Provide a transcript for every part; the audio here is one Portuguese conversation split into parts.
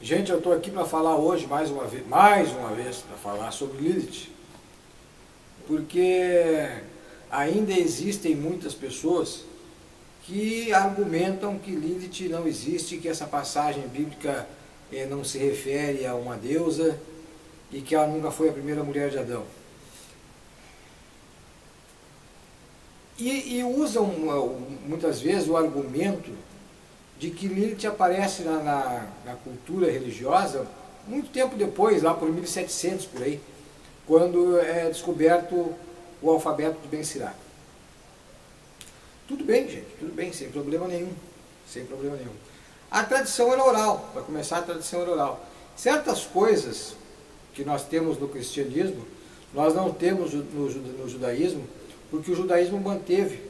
Gente, eu estou aqui para falar hoje, mais uma vez, para falar sobre Lilith. Porque ainda existem muitas pessoas que argumentam que Lilith não existe, que essa passagem bíblica não se refere a uma deusa e que ela nunca foi a primeira mulher de Adão. E usam muitas vezes o argumento de que Lilith aparece na cultura religiosa muito tempo depois, lá por 1700 por aí, quando é descoberto o alfabeto de Ben Sirá. Tudo bem, gente, tudo bem, sem problema nenhum, sem problema nenhum. A tradição era oral, para começar a tradição era oral. Certas coisas que nós temos no cristianismo, nós não temos no judaísmo, porque o judaísmo manteve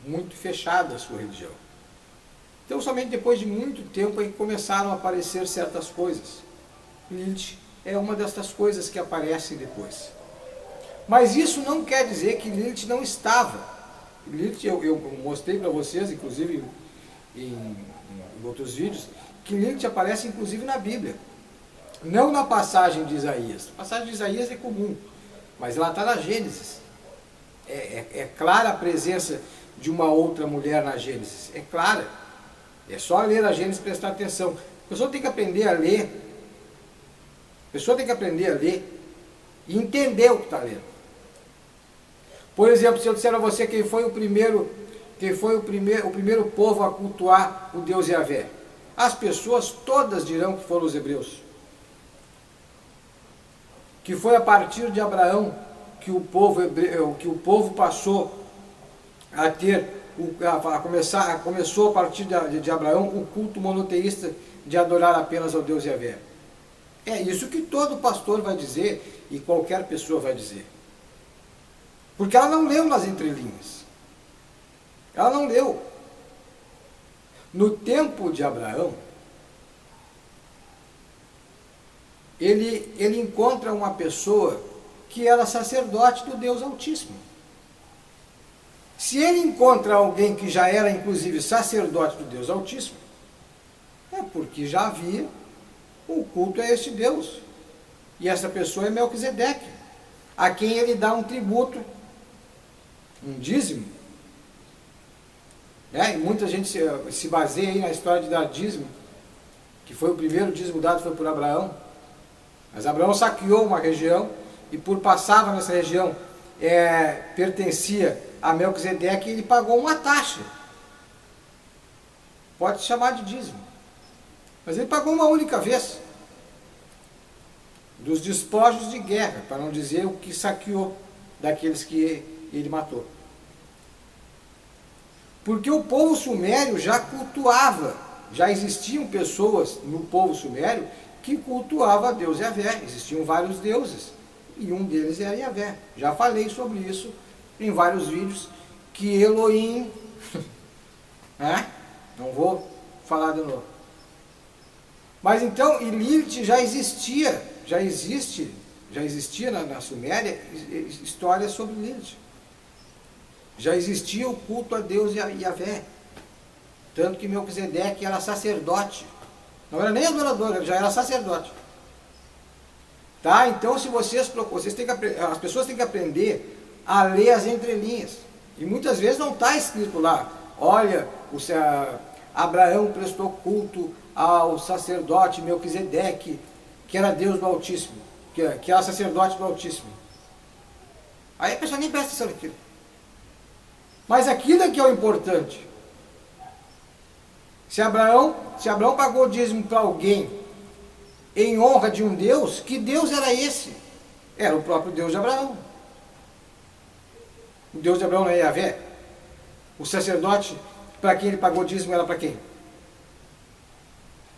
muito fechada a sua religião. Então, somente depois de muito tempo é que começaram a aparecer certas coisas. Lilith é uma destas coisas que aparecem depois. Mas isso não quer dizer que Lilith não estava. Lilith, eu mostrei para vocês, inclusive em outros vídeos, que Lilith aparece inclusive na Bíblia. Não na passagem de Isaías. A passagem de Isaías é comum, mas ela está na Gênesis. É clara a presença de uma outra mulher na Gênesis. É clara. É só ler a Gênesis e prestar atenção. A pessoa tem que aprender a ler. A pessoa tem que aprender a ler e entender o que está lendo. Por exemplo, se eu disser a você quem foi o primeiro povo a cultuar o Deus Yahvé, as pessoas todas dirão que foram os hebreus. Que foi a partir de Abraão que o povo passou a ter começou a partir de Abraão o culto monoteísta de adorar apenas ao Deus Yahvé. É isso que todo pastor vai dizer e qualquer pessoa vai dizer. Porque ela não leu nas entrelinhas. Ela não leu. No tempo de Abraão, ele encontra uma pessoa que era sacerdote do Deus Altíssimo. Se ele encontra alguém que já era inclusive sacerdote do Deus Altíssimo, é porque já havia o culto a este Deus. E essa pessoa é Melquisedeque, a quem ele dá um tributo, um dízimo. E muita gente se baseia aí na história de dar dízimo, que foi o primeiro dízimo dado foi por Abraão. Mas Abraão saqueou uma região e por passava nessa região pertencia a Melquisedeque e ele pagou uma taxa. Pode chamar de dízimo. Mas ele pagou uma única vez. Dos despojos de guerra, para não dizer o que saqueou daqueles que ele matou. Porque o povo sumério já cultuava, já existiam pessoas no povo sumério que cultuava a Deus Yahvé. Existiam vários deuses e um deles era Yahvé. Já falei sobre isso em vários vídeos, que Elohim, não vou falar de novo. Mas então, Lilith já existe na Suméria histórias sobre Lilith. Já existia o culto a Deus Yahvé. Tanto que Melquisedeque era sacerdote. Não era nem adorador, ele já era sacerdote. Tá? Então, se as pessoas têm que aprender a ler as entrelinhas. E muitas vezes não está escrito lá, olha, Abraão prestou culto ao sacerdote Melquisedeque, que era Deus do Altíssimo, que era sacerdote do Altíssimo. Aí a pessoa nem presta atenção naquilo. Mas aquilo é que é o importante. Se Abraão pagou dízimo para alguém em honra de um Deus, que Deus era esse? Era o próprio Deus de Abraão. O Deus de Abraão não é Yahvé? O sacerdote para quem ele pagou dízimo era para quem?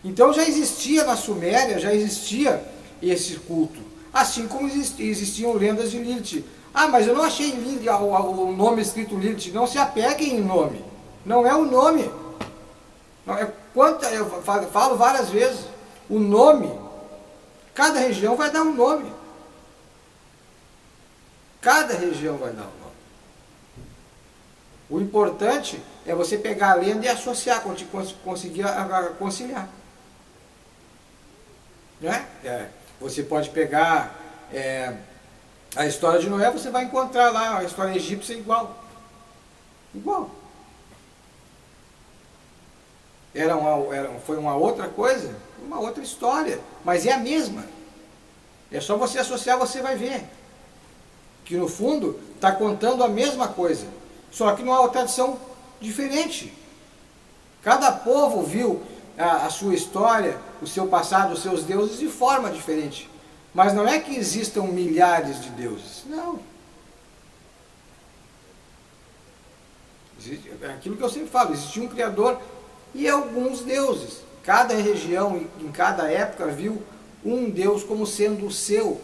Então já existia na Suméria, já existia esse culto. Assim como existiam lendas de Lilith. Ah, mas eu não achei Lilith, o nome escrito Lilith. Não se apeguem em nome. Não é o nome. Não, eu falo várias vezes. O nome, cada região vai dar um nome. Cada região vai dar um nome. O importante é você pegar a lenda e associar, conseguir conciliar. né? Você pode pegar a história de Noé, você vai encontrar lá a história egípcia igual. Igual. Foi uma outra coisa, uma outra história, mas é a mesma. É só você associar, você vai ver que no fundo está contando a mesma coisa, só que numa tradição diferente. Cada povo viu a sua história, o seu passado, os seus deuses de forma diferente. Mas não é que existam milhares de deuses, não. Aquilo que eu sempre falo, existia um Criador e alguns deuses. Cada região, em cada época, viu um Deus como sendo o seu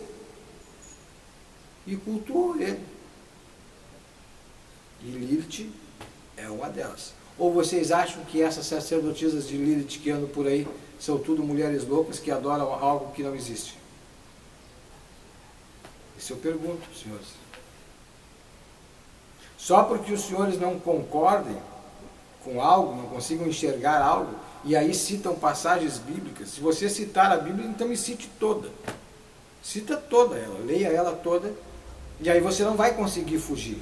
e cultuou ele. E Lilith é uma delas. Ou vocês acham que essas sacerdotisas de Lilith que andam por aí são tudo mulheres loucas que adoram algo que não existe? Isso eu pergunto, senhores. Só porque os senhores não concordem com algo, não consigam enxergar algo, e aí citam passagens bíblicas. Se você citar a Bíblia, então me cite toda. Cita toda ela, leia ela toda, e aí você não vai conseguir fugir.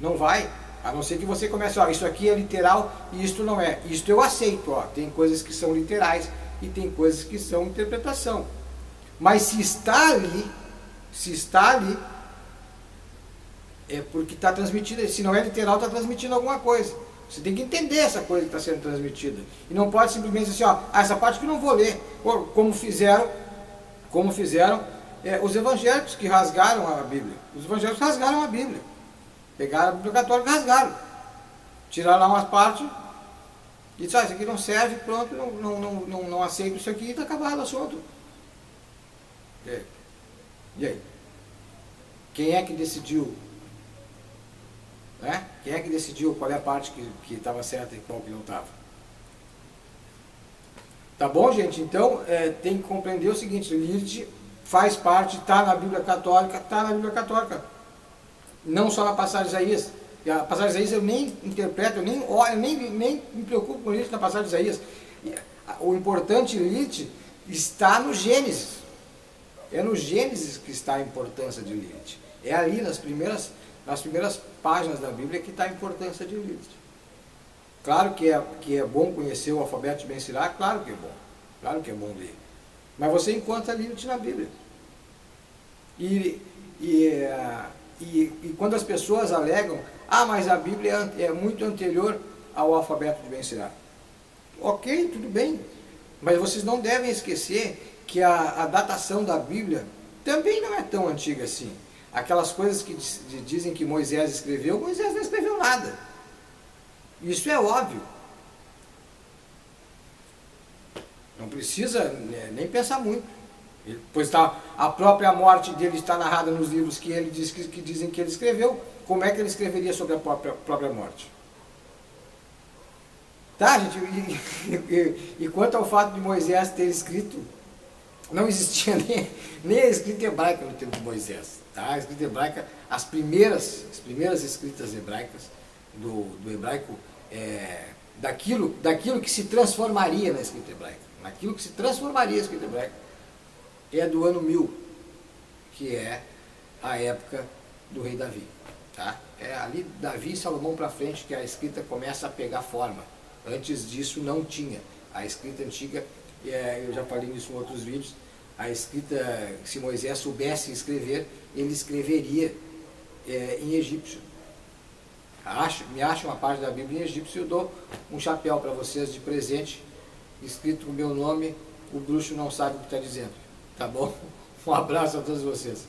Não vai, a não ser que você comece, ó, isso aqui é literal e isto não é. Isto eu aceito, ó, tem coisas que são literais e tem coisas que são interpretação. Mas se está ali, é porque está transmitida, se não é literal, está transmitindo alguma coisa. Você tem que entender essa coisa que está sendo transmitida. E não pode simplesmente dizer assim, ó, essa parte que eu não vou ler. Como fizeram os evangélicos que rasgaram a Bíblia. Os evangélicos rasgaram a Bíblia. Pegaram a Bíblia católica e rasgaram. Tiraram lá umas partes e disseram, isso aqui não serve, pronto, não aceito isso aqui e está acabado o assunto. E aí? Quem é que decidiu? Né? Quem é que decidiu qual é a parte que estava certa e qual que não estava? Tá bom, gente? Então, tem que compreender o seguinte, Lilith faz parte, está na Bíblia Católica, não só na passagem de Isaías. E a passagem de Isaías eu nem interpreto, eu nem me preocupo com Lilith na passagem de Isaías. O importante, Lilith, está no Gênesis. É no Gênesis que está a importância de Lilith. É ali nas primeiras páginas da Bíblia que está a importância de Lilith. Claro que é bom conhecer o alfabeto de Ben Sirá, claro que é bom. Claro que é bom ler. Mas você encontra Lilith na Bíblia. E quando as pessoas alegam, mas a Bíblia é muito anterior ao alfabeto de Ben Sirá. Ok, tudo bem. Mas vocês não devem esquecer que a datação da Bíblia também não é tão antiga assim. Aquelas coisas que dizem que Moisés não escreveu nada. Isso é óbvio. Não precisa nem pensar muito. Pois a própria morte dele está narrada nos livros que ele diz que dizem que ele escreveu. Como é que ele escreveria sobre a própria morte? Tá, gente? E quanto ao fato de Moisés ter escrito, não existia nem a escrita hebraica no tempo de Moisés. Tá? A escrita hebraica, as primeiras escritas hebraicas do hebraico, daquilo que se transformaria na escrita hebraica, naquilo que se transformaria na escrita hebraica, é do ano 1000, que é a época do rei Davi. Tá? É ali Davi e Salomão para frente que a escrita começa a pegar forma. Antes disso não tinha. A escrita antiga, eu já falei nisso em outros vídeos, a escrita, se Moisés soubesse escrever, ele escreveria em egípcio. Me acha uma parte da Bíblia em egípcio e eu dou um chapéu para vocês de presente, escrito com o meu nome, o bruxo não sabe o que está dizendo. Tá bom? Um abraço a todos vocês.